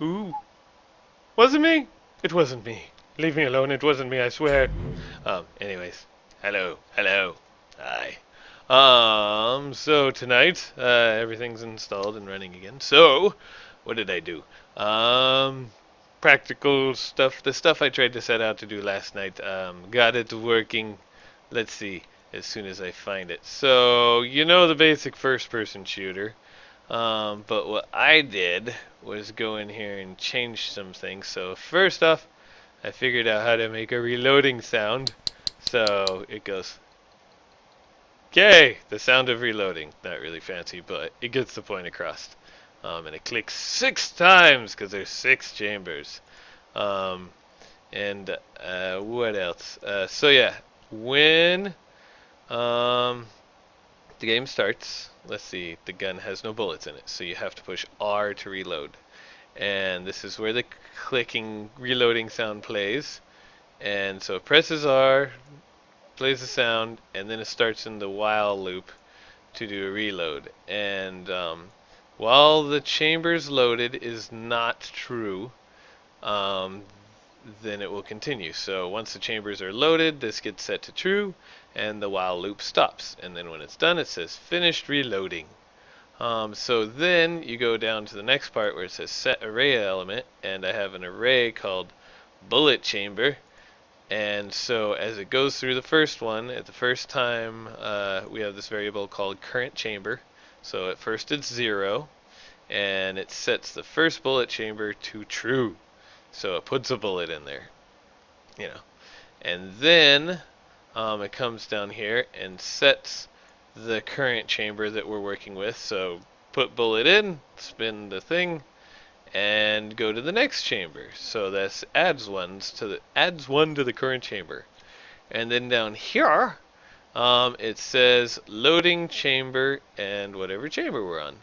Ooh. Wasn't me? It wasn't me. Leave me alone. It wasn't me, I swear. Anyways. Hello. Hello. Hi. So tonight, everything's installed and running again. So, what did I do? Um, Practical stuff. The stuff I tried to set out to do last night, got it working. Let's see, as soon as I find it. So, you know the basic first person shooter. But what I did was go in here and change some things. So first off, I figured out how to make a reloading sound. So it goes, "Okay," the sound of reloading. Not really fancy, but it gets the point across. And it clicks 6 times because there's 6 chambers. Um, and what else? So yeah, when um, the game starts, let's see, the gun has no bullets in it, so you have to push R to reload. And this is where the clicking reloading sound plays. And so it presses R, plays the sound, and then it starts in the while loop to do a reload. And while the chambers loaded is not true, um, then it will continue. So once the chambers are loaded, this gets set to true, and the while loop stops. And then when it's done, it says finished reloading. So then you go down to the next part where it says set array element, and I have an array called bullet chamber. And so as it goes through the first one, at the first time, we have this variable called current chamber. So at first it's 0, and it sets the first bullet chamber to true. So it puts a bullet in there, you know. And then it comes down here and sets the current chamber that we're working with. So put bullet in, spin the thing, and go to the next chamber. So this adds one to the current chamber. And then down here, it says loading chamber and whatever chamber we're on.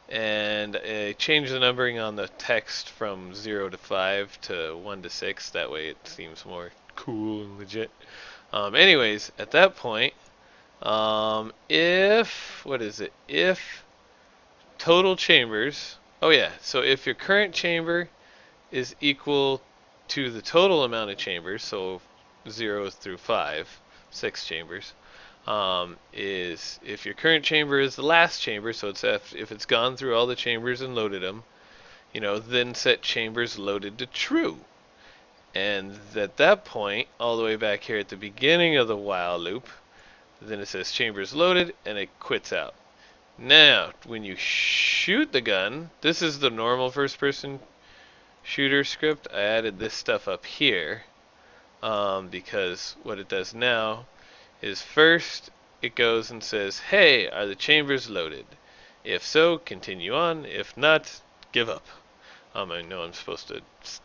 And change the numbering on the text from 0 to 5 to 1 to 6. That way it seems more cool and legit. Anyways, at that point, if, what is it? If total chambers, oh yeah, so if your current chamber is equal to the total amount of chambers, so 0 through 5, 6 chambers, is if your current chamber is the last chamber, so it's if it's gone through all the chambers and loaded them, then set chambers loaded to true. And at that point, all the way back here at the beginning of the while loop, then it says chambers loaded, and it quits out. Now, when you shoot the gun, this is the normal first-person shooter script. I added this stuff up here because what it does now is first it goes and says, "Hey, are the chambers loaded? If so, continue on. If not, give up." I know I'm supposed to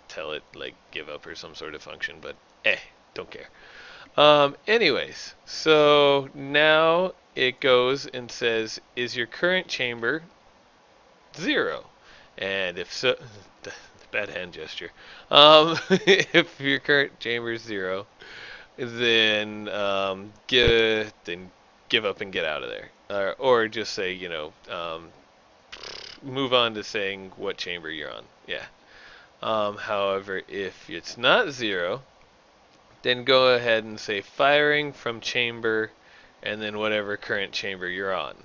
tell it like give up or some sort of function, but don't care. Anyways, so now it goes and says, "Is your current chamber 0?" And if so, bad hand gesture. If your current chamber is 0, then give up and get out of there, or just say move on to saying what chamber you're on. Yeah. However, if it's not 0, then go ahead and say firing from chamber, and then whatever current chamber you're on.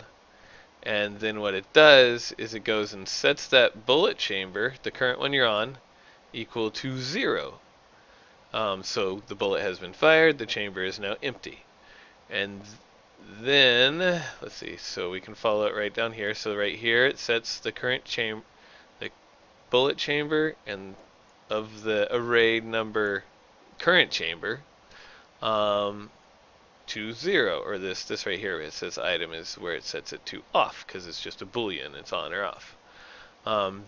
And then what it does is it goes and sets that bullet chamber, the current one you're on, equal to 0. So the bullet has been fired, the chamber is now empty. And then, let's see, so we can follow it right down here. So right here it sets the current chamber, the bullet chamber, and of the array number current chamber to 0, or this right here, it says item is where it sets it to off because it's just a boolean, it's on or off.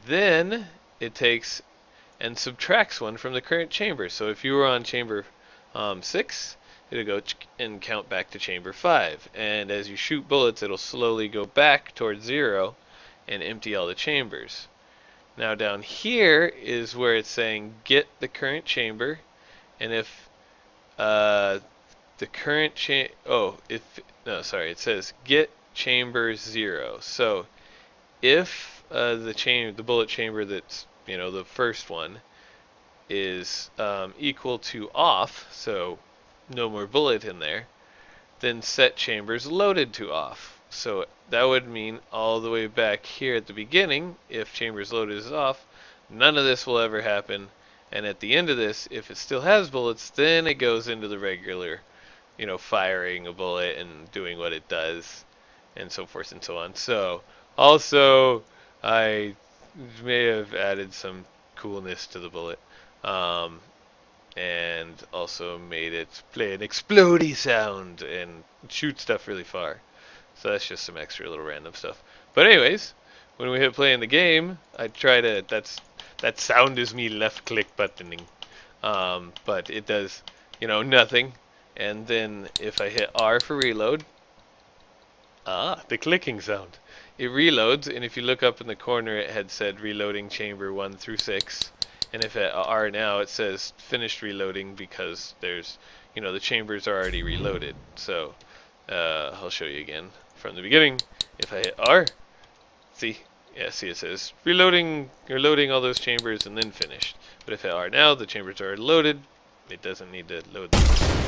Then it takes and subtracts one from the current chamber. So if you were on chamber 6, it'll go and count back to chamber 5. And as you shoot bullets, it'll slowly go back towards 0 and empty all the chambers. Now down here is where it's saying get the current chamber, and if the current it says get chamber 0. So if the bullet chamber that's the first one, is equal to off, so no more bullet in there, then set chambers loaded to off. So that would mean all the way back here at the beginning, if chambers loaded is off, none of this will ever happen. And at the end of this, if it still has bullets, then it goes into the regular, firing a bullet and doing what it does, and so forth and so on. So also, I may have added some coolness to the bullet. Um, and also made it play an explodey sound and shoot stuff really far. So that's just some extra little random stuff. But anyways, when we hit play in the game, I try to, that sound is me left click buttoning. But it does, nothing. And then if I hit R for reload, the clicking sound. It reloads, and if you look up in the corner, it had said reloading chamber 1 through 6. And if at R now, it says finished reloading because there's, the chambers are already reloaded. So I'll show you again from the beginning. If I hit R, see it says reloading or loading all those chambers and then finished. But if I hit R now, the chambers are loaded. It doesn't need to load them.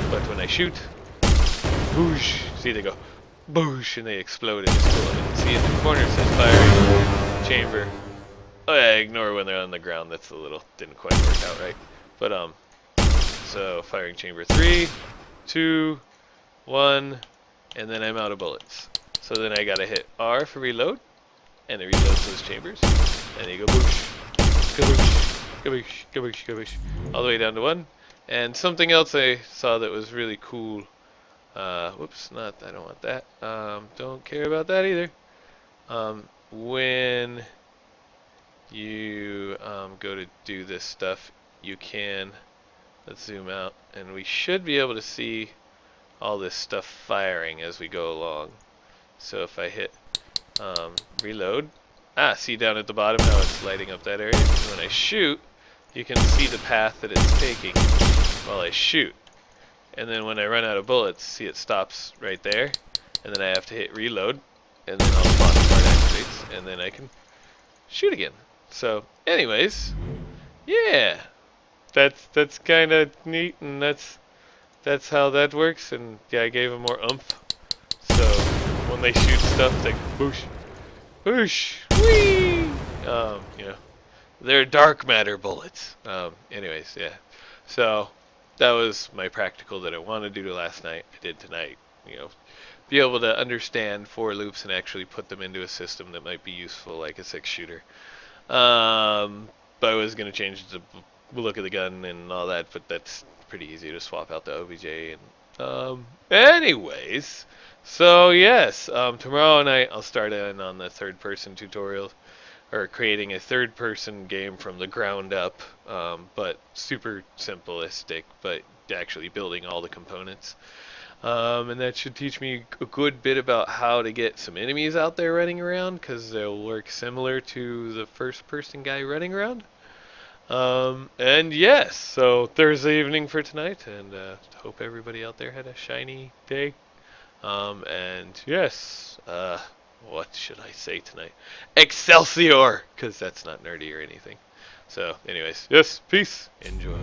But when I shoot, boosh, see they go boosh and they explode and explode. And see in the corner it says firing chamber. Oh yeah, ignore when they're on the ground. That's a little, didn't quite work out right. But so firing chamber 3, 2, 1, and then I'm out of bullets. So then I gotta hit R for reload, and it reloads those chambers, and you go boosh, kaboosh, kaboosh, kaboosh, kaboosh, all the way down to 1. And something else I saw that was really cool. Whoops, I don't want that. Don't care about that either. When you go to do this stuff, you can, let's zoom out, and we should be able to see all this stuff firing as we go along. So if I hit reload, see down at the bottom how it's lighting up that area. And when I shoot, you can see the path that it's taking while I shoot. And then when I run out of bullets, see it stops right there, and then I have to hit reload, and then all the bottom part activates, and then I can shoot again. So anyways, yeah, that's kind of neat, and that's how that works. And yeah, I gave them more oomph. So when they shoot stuff, it's like boosh, boosh, whee. They're dark matter bullets. Anyways, yeah. So that was my practical that I wanted to do last night. I did tonight. Be able to understand for loops and actually put them into a system that might be useful, like a 6-shooter. But I was going to change the look of the gun and all that, but that's pretty easy to swap out the OBJ. And anyways, so yes, tomorrow night I'll start in on the third-person tutorial, or creating a third-person game from the ground up, but super simplistic, but actually building all the components. And that should teach me a good bit about how to get some enemies out there running around, because they'll work similar to the first-person guy running around. And yes, so Thursday evening for tonight, and hope everybody out there had a shiny day. And yes, what should I say tonight? Excelsior! Because that's not nerdy or anything. So anyways, yes, peace, enjoy.